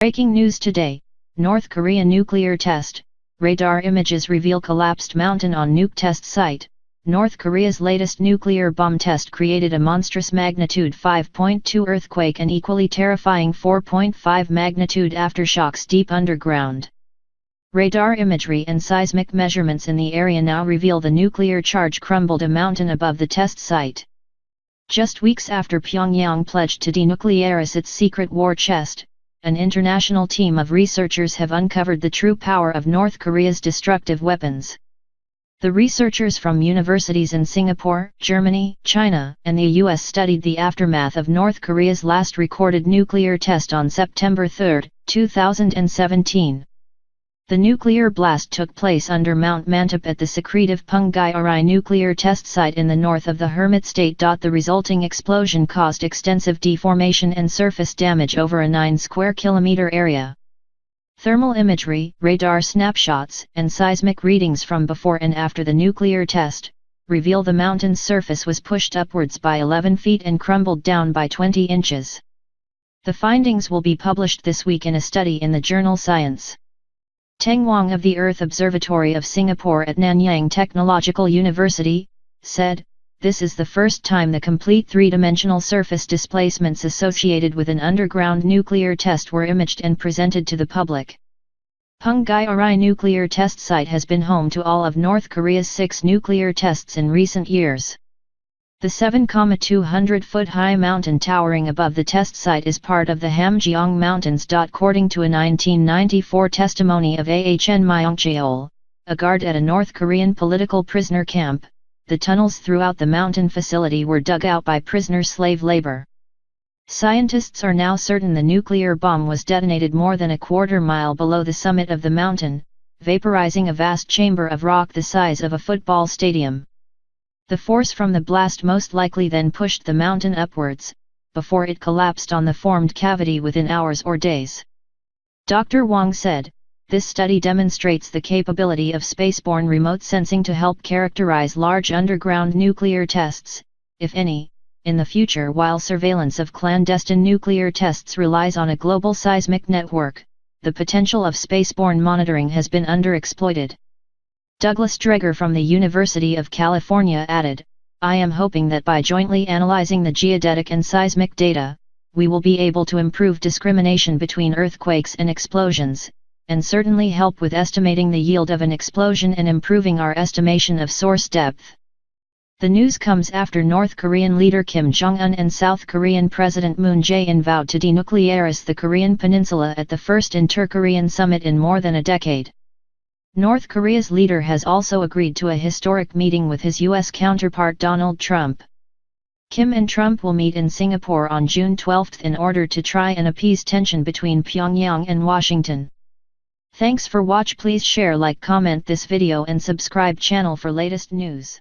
Breaking news today, North Korea nuclear test, radar images reveal collapsed mountain on nuke test site. North Korea's latest nuclear bomb test created a monstrous magnitude 5.2 earthquake and equally terrifying 4.5 magnitude aftershocks deep underground. Radar imagery and seismic measurements in the area now reveal the nuclear charge crumbled a mountain above the test site. Just weeks after Pyongyang pledged to denuclearize its secret war chest, an international team of researchers have uncovered the true power of North Korea's destructive weapons. The researchers from universities in Singapore, Germany, China, and the US studied the aftermath of North Korea's last recorded nuclear test on September 3, 2017. The nuclear blast took place under Mount Mantap at the secretive Punggye-Uri nuclear test site in the north of the Hermit State. The resulting explosion caused extensive deformation and surface damage over a 9 square kilometer area. Thermal imagery, radar snapshots, and seismic readings from before and after the nuclear test reveal the mountain's surface was pushed upwards by 11 feet and crumbled down by 20 inches. The findings will be published this week in a study in the journal Science. Teng Wang of the Earth Observatory of Singapore at Nanyang Technological University, said, "This is the first time the complete three-dimensional surface displacements associated with an underground nuclear test were imaged and presented to the public." Punggye-Uri nuclear test site has been home to all of North Korea's 6 nuclear tests in recent years. The 7,200-foot-high mountain towering above the test site is part of the Hamgyong Mountains. According to a 1994 testimony of Ahn Myong-cheol, a guard at a North Korean political prisoner camp, the tunnels throughout the mountain facility were dug out by prisoner slave labor. Scientists are now certain the nuclear bomb was detonated more than a quarter-mile below the summit of the mountain, vaporizing a vast chamber of rock the size of a football stadium. The force from the blast most likely then pushed the mountain upwards, before it collapsed on the formed cavity within hours or days. Dr. Wang said, "This study demonstrates the capability of spaceborne remote sensing to help characterize large underground nuclear tests, if any, in the future. While surveillance of clandestine nuclear tests relies on a global seismic network, the potential of spaceborne monitoring has been underexploited." Douglas Dreger from the University of California added, "I am hoping that by jointly analyzing the geodetic and seismic data, we will be able to improve discrimination between earthquakes and explosions, and certainly help with estimating the yield of an explosion and improving our estimation of source depth." The news comes after North Korean leader Kim Jong-un and South Korean President Moon Jae-in vowed to denuclearize the Korean peninsula at the first Inter-Korean summit in more than a decade. North Korea's leader has also agreed to a historic meeting with his U.S. counterpart Donald Trump. Kim and Trump will meet in Singapore on June 12 in order to try and appease tension between Pyongyang and Washington. Thanks for watch. Please share, like, comment this video and subscribe channel for latest news.